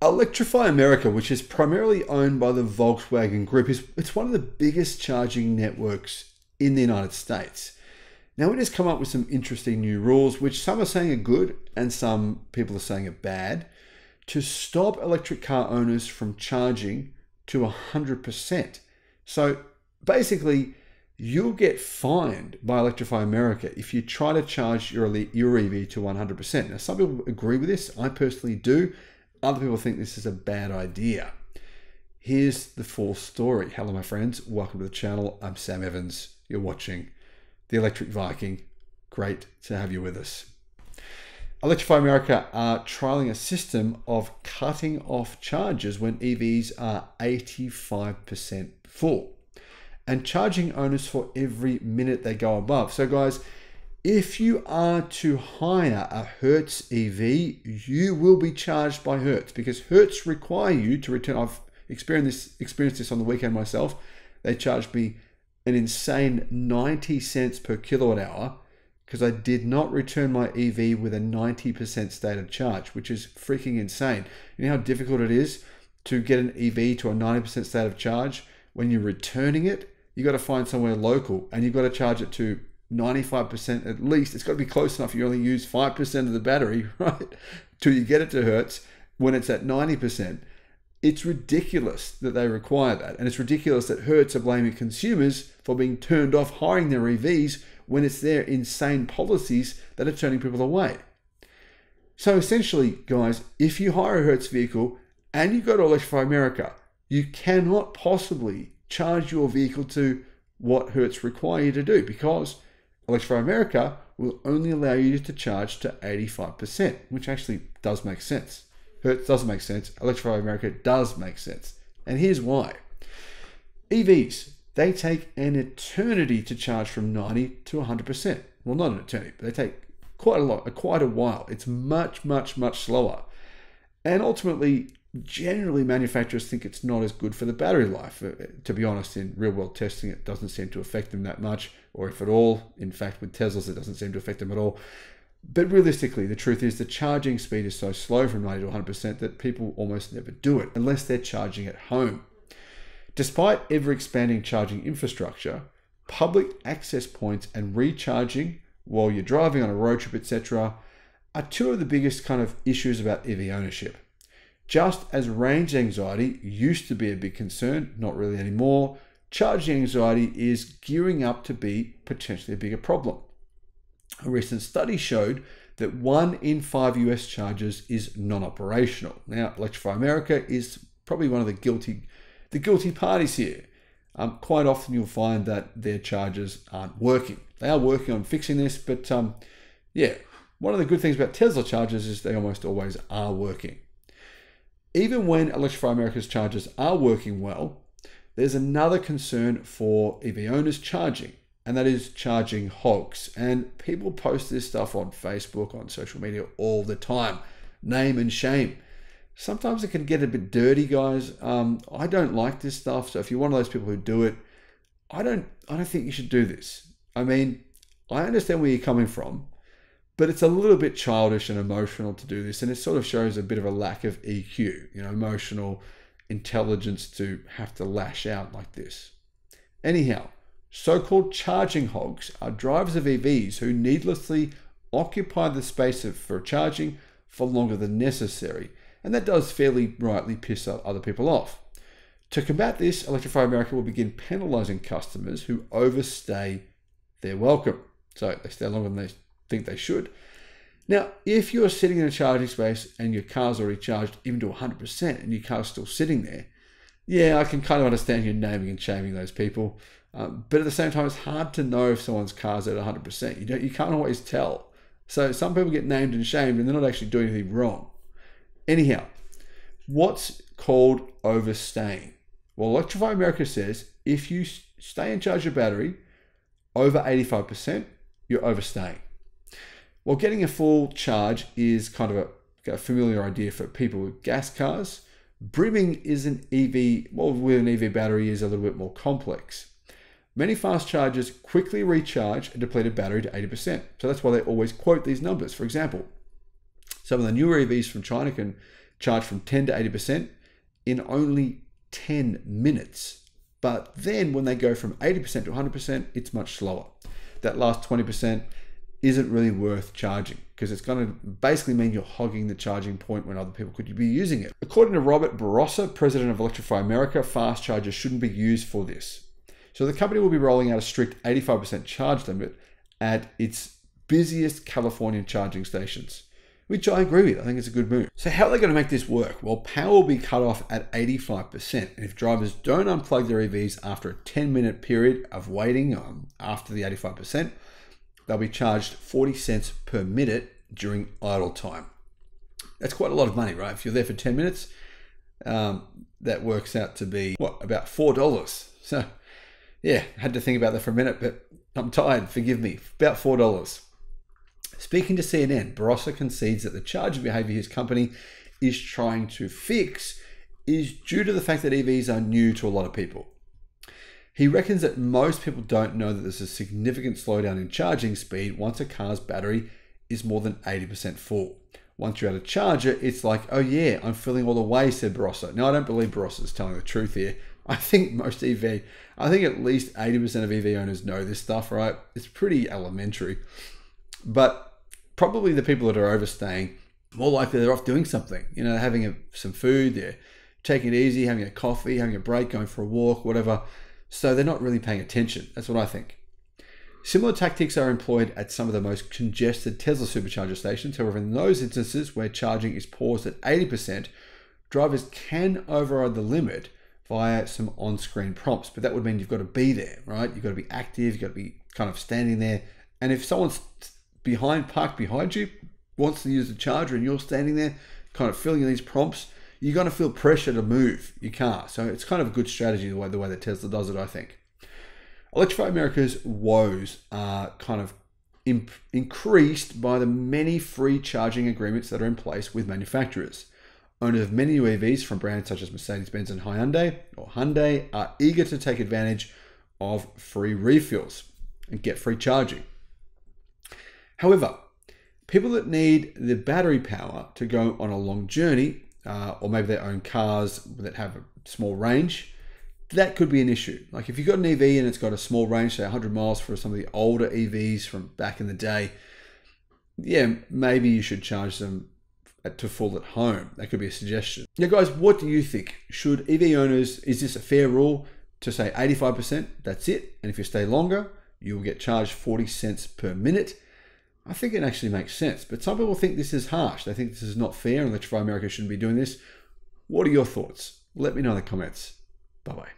Electrify America, which is primarily owned by the Volkswagen Group, it's one of the biggest charging networks in the United States. Now, it has come up with some interesting new rules, which some are saying are good and some people are saying are bad, to stop electric car owners from charging to 100%. So basically, you'll get fined by Electrify America if you try to charge your EV to 100%. Now, some people agree with this. I personally do. Other people think this is a bad idea. Here's the full story. Hello, my friends. Welcome to the channel. I'm Sam Evans. You're watching the Electric Viking. Great to have you with us. Electrify America are trialing a system of cutting off charges when EVs are 85% full and charging owners for every minute they go above. So guys, if you are to hire a Hertz EV, you will be charged by Hertz because Hertz require you to return. I've experienced this on the weekend myself. They charged me an insane 90 cents per kilowatt hour because I did not return my EV with a 90% state of charge, which is freaking insane. You know how difficult it is to get an EV to a 90% state of charge? When you're returning it, you got to find somewhere local and you've got to charge it to 95% at least. It's got to be close enough. You only use 5% of the battery, right? Till you get it to Hertz when it's at 90%. It's ridiculous that they require that. And it's ridiculous that Hertz are blaming consumers for being turned off hiring their EVs when it's their insane policies that are turning people away. So essentially, guys, if you hire a Hertz vehicle and you go to Electrify America, you cannot possibly charge your vehicle to what Hertz require you to do because Electrify America will only allow you to charge to 85%, which actually does make sense. Hertz doesn't make sense. Electrify America does make sense. And here's why. EVs, they take an eternity to charge from 90 to 100%. Well, not an eternity, but they take quite a while. It's much, much, much slower. And ultimately, generally manufacturers think it's not as good for the battery life. To be honest, in real world testing, it doesn't seem to affect them that much, or if at all. In fact, with Teslas, it doesn't seem to affect them at all. But realistically, the truth is the charging speed is so slow from 90 to 100% that people almost never do it unless they're charging at home. Despite ever-expanding charging infrastructure, public access points and recharging while you're driving on a road trip, etc., are two of the biggest kind of issues about EV ownership. Just as range anxiety used to be a big concern, not really anymore, charging anxiety is gearing up to be potentially a bigger problem. A recent study showed that 1 in 5 US chargers is non-operational. Now, Electrify America is probably one of the guilty parties here. Quite often you'll find that their chargers aren't working. They are working on fixing this, but yeah, one of the good things about Tesla chargers is they almost always are working. Even when Electrify America's chargers are working well, there's another concern for EV owners charging, and that is charging hogs. And people post this stuff on Facebook, on social media all the time. Name and shame. Sometimes it can get a bit dirty, guys. I don't like this stuff. So if you're one of those people who do it, I don't think you should do this. I mean, I understand where you're coming from, but it's a little bit childish and emotional to do this. And it sort of shows a bit of a lack of EQ, emotional intelligence to have to lash out like this. Anyhow, so-called charging hogs are drivers of EVs who needlessly occupy the space for charging for longer than necessary. And that does fairly rightly piss other people off. To combat this, Electrify America will begin penalizing customers who overstay their welcome. So they stay longer than they think they should. Now, if you're sitting in a charging space and your car's already charged even to 100% and your car's still sitting there, yeah, I can kind of understand you naming and shaming those people. But at the same time, it's hard to know if someone's car's at 100%. You can't always tell. So some people get named and shamed and they're not actually doing anything wrong. Anyhow, what's called overstaying? Well, Electrify America says if you stay and charge your battery over 85%, you're overstaying. Well, getting a full charge is kind of a familiar idea for people with gas cars. Brimming is an EV, well, with an EV battery is a little bit more complex. Many fast chargers quickly recharge a depleted battery to 80%. So that's why they always quote these numbers. For example, some of the newer EVs from China can charge from 10 to 80% in only 10 minutes. But then when they go from 80% to 100%, it's much slower. That last 20% isn't really worth charging because it's going to basically mean you're hogging the charging point when other people could be using it. According to Robert Barossa, president of Electrify America, fast chargers shouldn't be used for this. So the company will be rolling out a strict 85% charge limit at its busiest Californian charging stations, which I agree with. I think it's a good move. So how are they going to make this work? Well, power will be cut off at 85%. And if drivers don't unplug their EVs after a 10-minute period of waiting after the 85%, they'll be charged 40 cents per minute during idle time. That's quite a lot of money, right? If you're there for 10 minutes, that works out to be, what, about $4. So yeah, I had to think about that for a minute, but I'm tired, forgive me. About $4. Speaking to CNN, Barossa concedes that the charging behavior his company is trying to fix is due to the fact that EVs are new to a lot of people. He reckons that most people don't know that there's a significant slowdown in charging speed once a car's battery is more than 80% full. Once you're at a charger, it's like, oh yeah, I'm filling all the way, said Barossa. Now, I don't believe Barossa is telling the truth here. I think at least 80% of EV owners know this stuff, right? It's pretty elementary. But probably the people that are overstaying, more likely they're off doing something. You know, having some food, they're taking it easy, having a coffee, having a break, going for a walk, whatever. So they're not really paying attention. That's what I think. Similar tactics are employed at some of the most congested Tesla supercharger stations. However, in those instances where charging is paused at 80%, drivers can override the limit via some on-screen prompts. But that would mean you've got to be there, right? You've got to be active, you've got to be kind of standing there. And if someone's parked behind you, wants to use the charger and you're standing there kind of filling in these prompts, you're going to feel pressure to move your car. So it's kind of a good strategy the way that Tesla does it, I think. Electrify America's woes are kind of increased by the many free charging agreements that are in place with manufacturers. Owners of many new EVs from brands such as Mercedes-Benz and Hyundai are eager to take advantage of free refills and get free charging. However, people that need the battery power to go on a long journey, or maybe they own cars that have a small range, that could be an issue. Like if you've got an EV and it's got a small range, say 100 miles for some of the older EVs from back in the day, yeah, maybe you should charge them to full at home. That could be a suggestion. Now guys, what do you think? Should EV owners, is this a fair rule to say 85%, that's it, and if you stay longer, you will get charged 40 cents per minute? I think it actually makes sense, but some people think this is harsh. They think this is not fair and Electrify America shouldn't be doing this. What are your thoughts? Let me know in the comments. Bye-bye.